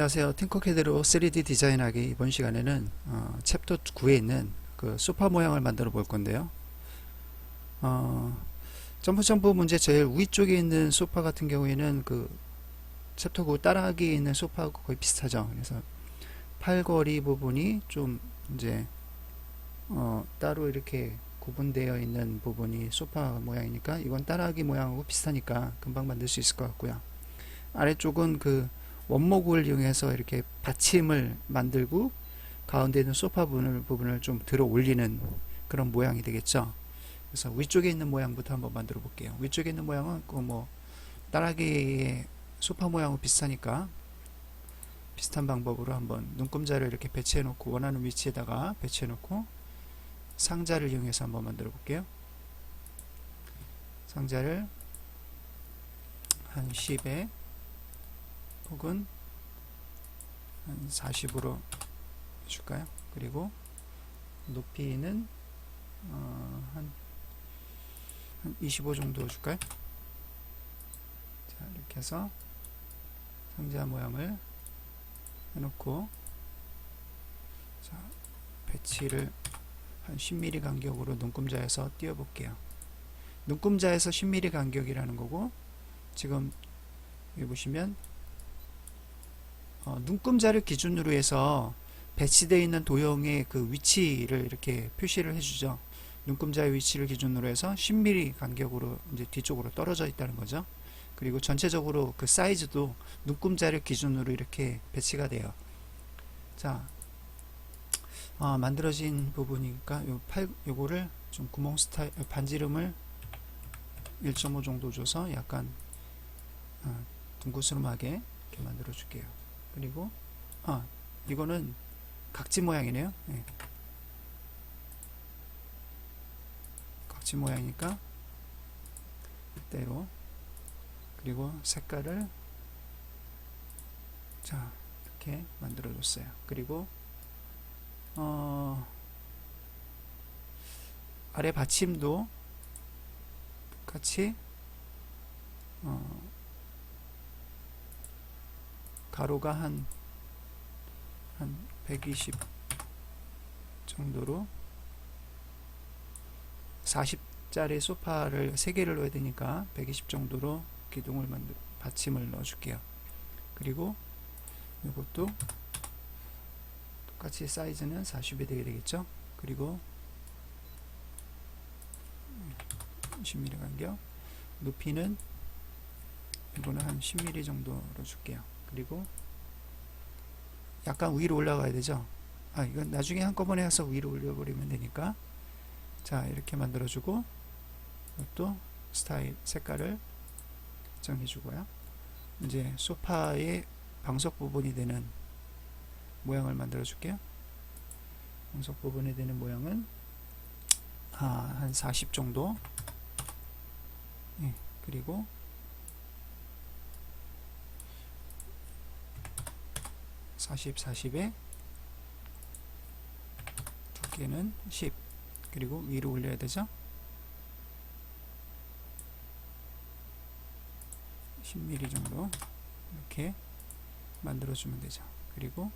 안녕하세요. 팅커캐드로 3D 디자인하기 이번 시간에는 챕터 9에 있는 그 소파 모양을 만들어 볼 건데요. 점프 문제 제일 위쪽에 있는 소파 같은 경우에는 그 챕터 9 따라하기에 있는 소파하고 거의 비슷하죠. 그래서 팔걸이 부분이 좀 이제 따로 이렇게 구분되어 있는 부분이 소파 모양이니까 이건 따라하기 모양하고 비슷하니까 금방 만들 수 있을 것 같고요. 아래쪽은 그 원목을 이용해서 이렇게 받침을 만들고 가운데 있는 소파 부분을 좀 들어 올리는 그런 모양이 되겠죠. 그래서 위쪽에 있는 모양부터 한번 만들어 볼게요. 위쪽에 있는 모양은 그 뭐 따라하기의 소파 모양하고 비슷하니까 비슷한 방법으로 한번 눈금자를 이렇게 배치해 놓고 원하는 위치에다가 배치해 놓고 상자를 이용해서 한번 만들어 볼게요. 상자를 한 10에 혹은 한 40으로 줄까요? 그리고 높이는 한 25 정도 줄까요? 자, 이렇게 해서 상자 모양을 해놓고 자, 배치를 한 10mm 간격으로 눈금자에서 띄워 볼게요. 눈금자에서 10mm 간격이라는 거고, 지금 여기 보시면 눈금자를 기준으로 해서 배치되어 있는 도형의 그 위치를 이렇게 표시를 해주죠. 눈금자의 위치를 기준으로 해서 10mm 간격으로 이제 뒤쪽으로 떨어져 있다는 거죠. 그리고 전체적으로 그 사이즈도 눈금자를 기준으로 이렇게 배치가 돼요. 자, 만들어진 부분이니까 요거를 좀 구멍 스타일 반지름을 1.5 정도 줘서 약간 둥그스름하게 이렇게 만들어 줄게요. 그리고 이거는 각지 모양이네요. 네. 각지 모양이니까 이대로, 그리고 색깔을 자 이렇게 만들어 줬어요. 그리고 아래 받침도 똑같이 가로가 한 120 정도로 40짜리 소파를 3개를 넣어야 되니까 120 정도로 기둥을 받침을 넣어 줄게요. 그리고 이것도 똑같이 사이즈는 40이 되게 되겠죠. 그리고 10mm 간격, 높이는 이거는 한 10mm 정도로 줄게요. 그리고 약간 위로 올라가야 되죠. 이건 나중에 한꺼번에 해서 위로 올려버리면 되니까, 자 이렇게 만들어주고 이것도 스타일 색깔을 정해주고요. 이제 소파의 방석 부분이 되는 모양을 만들어 줄게요. 방석 부분이 되는 모양은 한 40 정도. 그리고 40에 두께는 10, 그리고 위로 올려야 되죠. 10mm 정도 이렇게 만들어주면 되죠. 그리고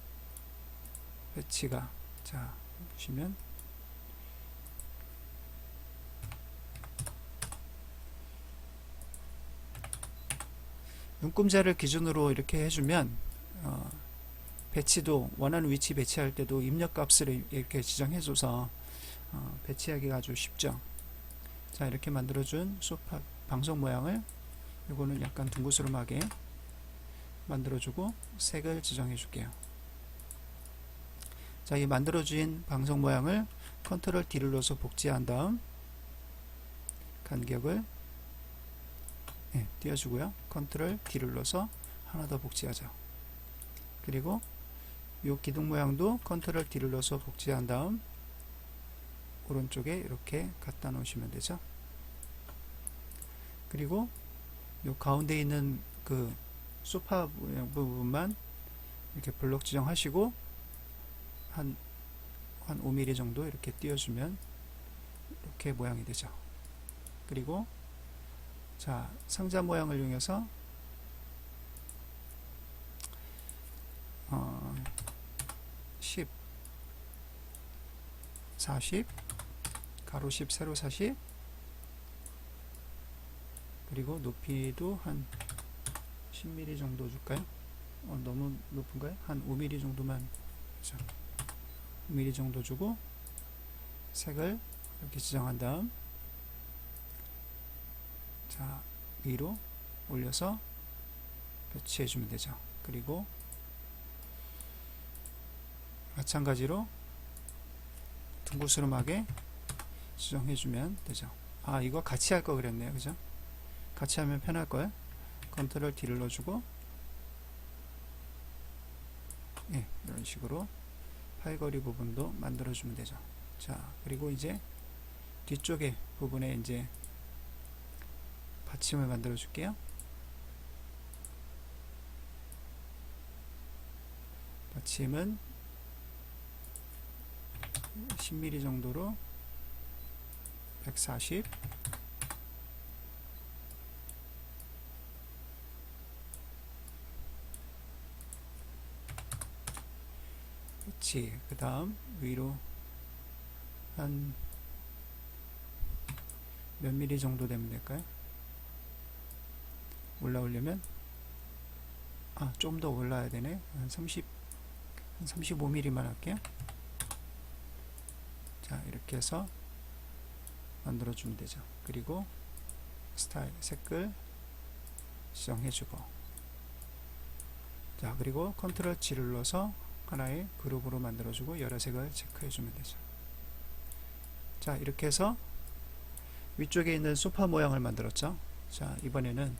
배치가, 자 보시면 눈금자를 기준으로 이렇게 해주면 배치도 원하는 위치 배치할 때도 입력값을 이렇게 지정해줘서 배치하기가 아주 쉽죠. 자 이렇게 만들어준 소파 방석 모양을 이거는 약간 둥그스름하게 만들어주고 색을 지정해 줄게요. 자, 이 만들어진 방석 모양을 컨트롤 D를 눌러서 복제한 다음 간격을 띄워주고요. 컨트롤 D를 눌러서 하나 더 복제하죠. 그리고 이 기둥 모양도 컨트롤 D를 눌러서 복제한 다음 오른쪽에 이렇게 갖다 놓으시면 되죠. 그리고 이 가운데 있는 그 소파 부분만 이렇게 블록 지정하시고 한 5mm 정도 이렇게 띄워주면 이렇게 모양이 되죠. 그리고 자 상자 모양을 이용해서 10 40 가로 10 세로 40 그리고 높이도 한 10mm 정도 줄까요? 너무 높은가요? 한 5mm 정도만, 그죠? 5mm 정도 주고 색을 이렇게 지정한 다음, 자, 위로 올려서 배치해 주면 되죠. 그리고 마찬가지로 둥그스름하게 지정해 주면 되죠. 이거 같이 할 거 그랬네요. 그죠? 같이 하면 편할 거예요. 컨트롤 D를 눌러주고, 예, 이런 식으로 팔걸이 부분도 만들어 주면 되죠. 자, 그리고 이제 뒤쪽에 부분에 이제 받침을 만들어 줄게요. 받침은 10mm 정도로 140 그치. 그 다음 위로 한 몇 미리 정도 되면 될까요? 올라오려면 좀 더 올라야 되네. 한 35mm만 할게요. 자, 이렇게 해서 만들어 주면 되죠. 그리고 스타일 색을 지정해 주고, 자, 그리고 컨트롤 G를 눌러서 하나의 그룹으로 만들어 주고 여러 색을 체크해 주면 되죠. 자, 이렇게 해서 위쪽에 있는 소파 모양을 만들었죠. 자, 이번에는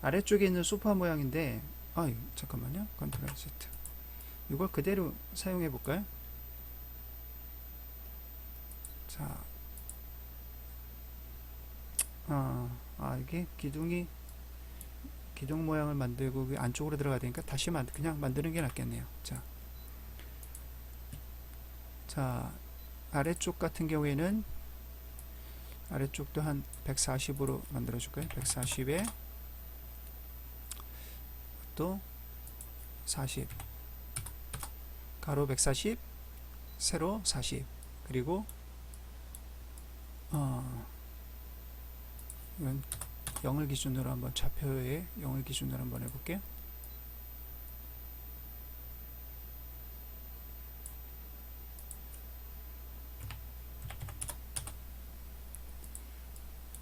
아래쪽에 있는 소파 모양인데, 잠깐만요. 컨트롤 Z. 이걸 그대로 사용해 볼까요? 자, 이게 기둥 모양을 만들고 안쪽으로 들어가야 되니까 다시 그냥 만드는 게 낫겠네요. 자, 아래쪽 같은 경우에는 아래쪽도 한 140으로 만들어 줄까요? 140에 또 40 가로 140 세로 40 그리고 이건 0을 기준으로 한번 좌표에 0을 기준으로 한번 해볼게요.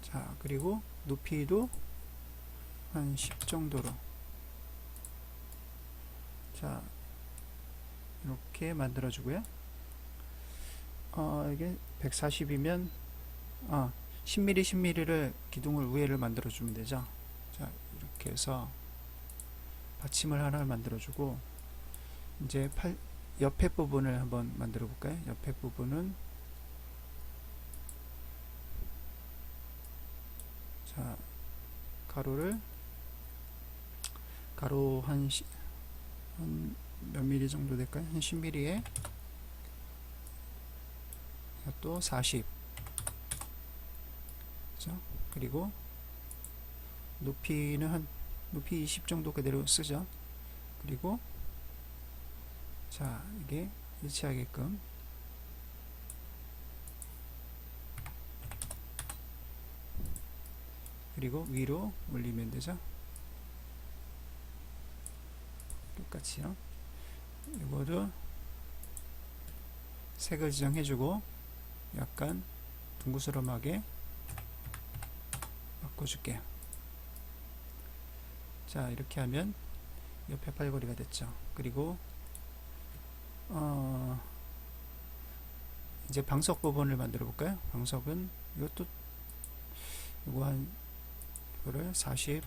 자, 그리고 높이도 한 10 정도로, 자, 이렇게 만들어 주고요. 이게 140이면 10mm 10mm를 기둥을 위에를 만들어 주면 되죠. 자, 이렇게 해서 받침을 하나를 만들어 주고, 이제 옆에 부분을 한번 만들어 볼까요? 옆에 부분은, 자, 가로 한 몇 미리 정도 될까요? 한 10mm에 또 40, 그죠? 그리고 높이는 높이 20 정도 그대로 쓰죠. 그리고 자, 이게 일치하게끔 그리고 위로 올리면 되죠. 똑같이요. 이거도 색을 지정해주고 약간 둥그스름하게 바꿔줄게요. 자, 이렇게 하면 옆에 팔걸이가 됐죠. 그리고 이제 방석 부분을 만들어 볼까요? 방석은 이것도 이거를 40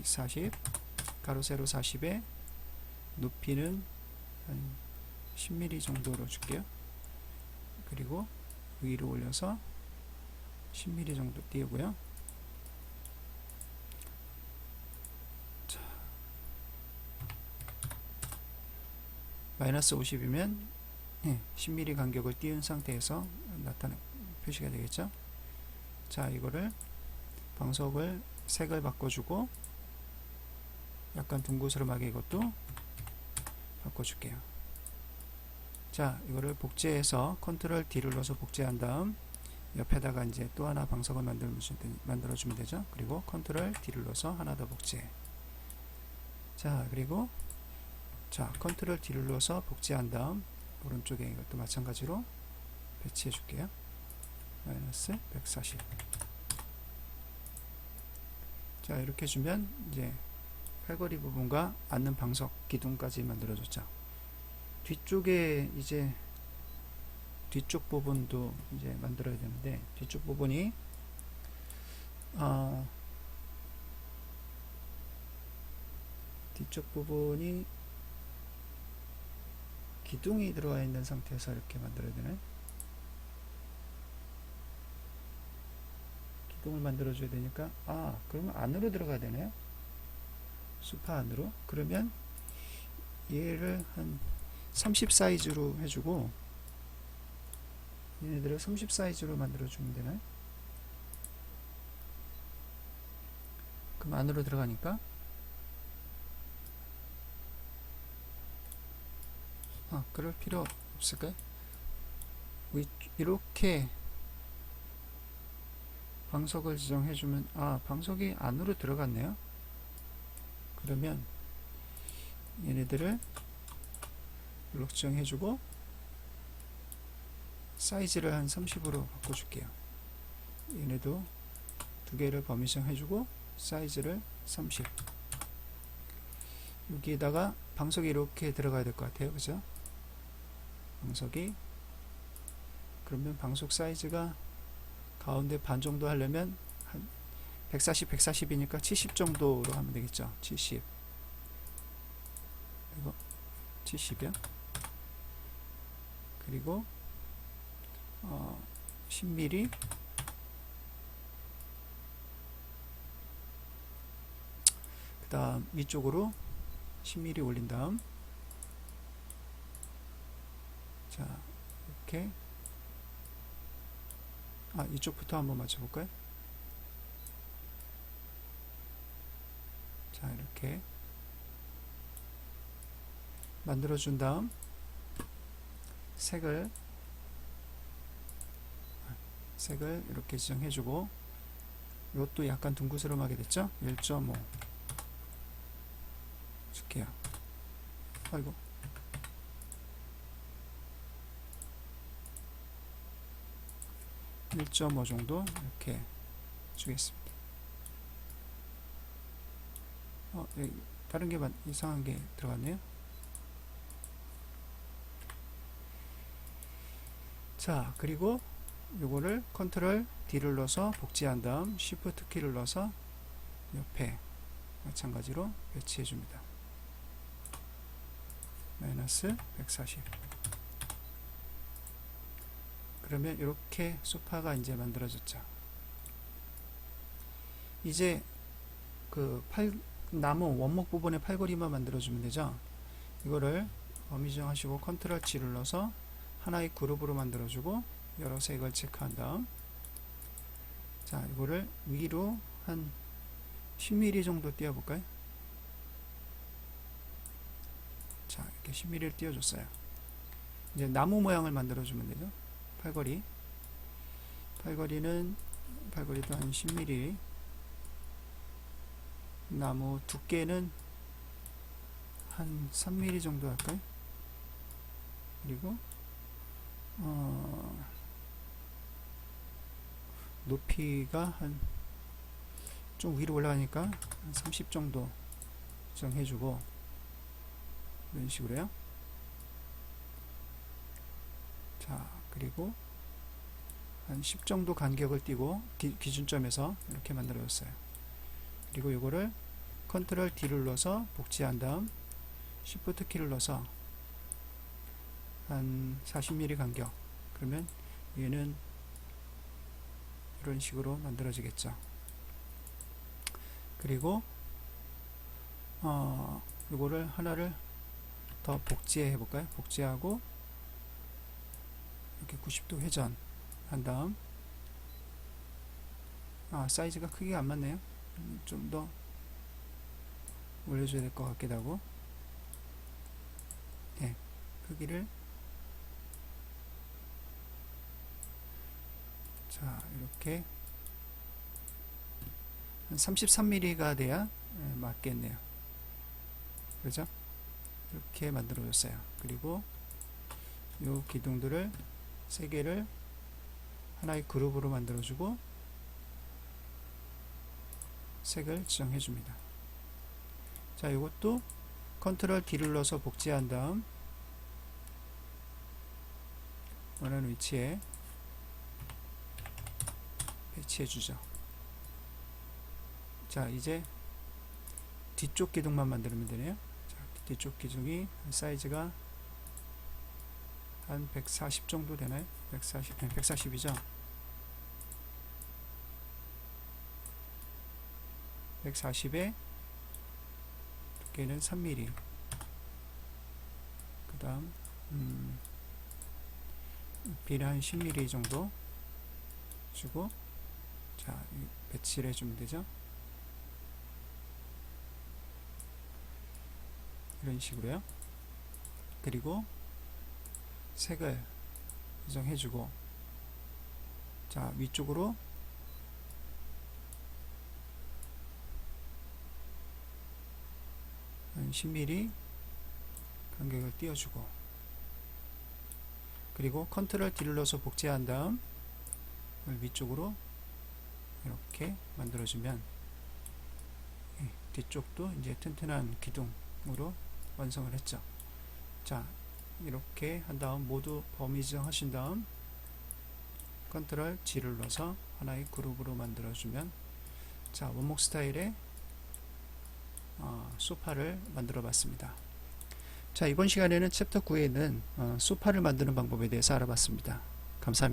40 가로 세로 40에 높이는 한 10mm 정도로 줄게요. 그리고 위로 올려서 10mm 정도 띄우고요. 자, 마이너스 50이면 10mm 간격을 띄운 상태에서 표시가 되겠죠. 자, 이거를 방석을 색을 바꿔주고 약간 둥그스름하게 이것도 바꿔줄게요. 자, 이거를 복제해서 컨트롤 D를 눌러서 복제한 다음 옆에다가 이제 또 하나 방석을 만들어주면 되죠. 그리고 컨트롤 D를 눌러서 하나 더 복제. 자, 그리고 자, 컨트롤 D를 눌러서 복제한 다음 오른쪽에 이것도 마찬가지로 배치해 줄게요. 마이너스 140. 자, 이렇게 주면 이제 팔걸이 부분과 앉는 방석 기둥까지 만들어졌죠. 뒤쪽에 이제 뒤쪽 부분도 이제 만들어야 되는데 뒤쪽 부분이 뒤쪽 부분이 기둥이 들어와 있는 상태에서 이렇게 만들어야 되네. 기둥을 만들어 줘야 되니까 그러면 안으로 들어가야 되네요. 소파 안으로. 그러면 얘를 한 30 사이즈로 해주고 얘네들을 30 사이즈로 만들어 주면 되나요? 그럼 안으로 들어가니까 그럴 필요 없을까요? 이렇게 방석을 지정해주면 방석이 안으로 들어갔네요. 그러면 얘네들을 블록 지정해주고 사이즈를 한 30으로 바꿔줄게요. 얘네도 두 개를 범위정 해주고 사이즈를 30. 여기에다가 방석이 이렇게 들어가야 될 것 같아요. 그죠? 방석이 그러면 방석 사이즈가 가운데 반 정도 하려면 한 140, 140이니까 70 정도로 하면 되겠죠. 70. 이거 70이요. 그리고 10mm 그 다음 위쪽으로 10mm 올린 다음 자 이렇게 이쪽부터 한번 맞춰볼까요? 자 이렇게 만들어준 다음 색을 이렇게 지정해주고 이것도 약간 둥그스름하게 됐죠? 1.5 줄게요. 아이고 1.5 정도 이렇게 주겠습니다. 여기 다른 게 이상한 게 들어갔네요. 자, 그리고 요거를 컨트롤 D를 눌러서 복제한 다음 Shift 키를 눌러서 옆에 마찬가지로 배치해 줍니다. 마이너스 140. 그러면 이렇게 소파가 이제 만들어졌죠. 이제 그 나무 원목 부분의 팔걸이만 만들어주면 되죠. 이거를 범위 지정하시고 컨트롤 G를 눌러서 하나의 그룹으로 만들어주고 여러 색을 체크한 다음 자 이거를 위로 한 10mm 정도 띄워볼까요? 자 이렇게 10mm를 띄워줬어요. 이제 나무 모양을 만들어주면 되죠. 팔걸이도 한 10mm 나무 두께는 한 3mm 정도 할까요? 그리고 높이가 한 좀 위로 올라가니까 한 30 정도 정해주고 이런 식으로요. 자 그리고 한 10 정도 간격을 띄고 기준점에서 이렇게 만들어졌어요. 그리고 이거를 컨트롤 D를 눌러서 복제한 다음 Shift 키를 눌러서 한 40mm 간격 그러면 얘는 이런 식으로 만들어지겠죠. 그리고 이거를 하나를 더 복제해 볼까요? 복제하고 이렇게 90도 회전 한 다음 사이즈가 크기가 안 맞네요. 좀 더 올려줘야 될 것 같기도 하고. 네, 크기를 자 이렇게 한 33mm가 돼야 맞겠네요. 그죠? 이렇게 만들어 줬어요. 그리고 요 기둥들을 3개를 하나의 그룹으로 만들어 주고 색을 지정해 줍니다. 자, 이것도 컨트롤 D를 눌러서 복제한 다음 원하는 위치에 배치해 주죠. 자, 이제 뒤쪽 기둥만 만들면 되네요. 자, 뒤쪽 기둥이 사이즈가 한 140 정도 되나요? 140, 140이죠? 140에 두께는 3mm. 그 다음 비는 한 10mm 정도 주고, 자, 배치를 해주면 되죠. 이런 식으로요. 그리고 색을 지정해주고, 자, 위쪽으로 한 10mm 간격을 띄워주고, 그리고 컨트롤 D를 눌러서 복제한 다음 위쪽으로 이렇게 만들어주면 뒤쪽도 이제 튼튼한 기둥으로 완성을 했죠. 자, 이렇게 한 다음 모두 범위 지정하신 다음 컨트롤 G를 눌러서 하나의 그룹으로 만들어주면, 자, 원목 스타일의 소파를 만들어 봤습니다. 자, 이번 시간에는 챕터 9에 있는 소파를 만드는 방법에 대해서 알아봤습니다. 감사합니다.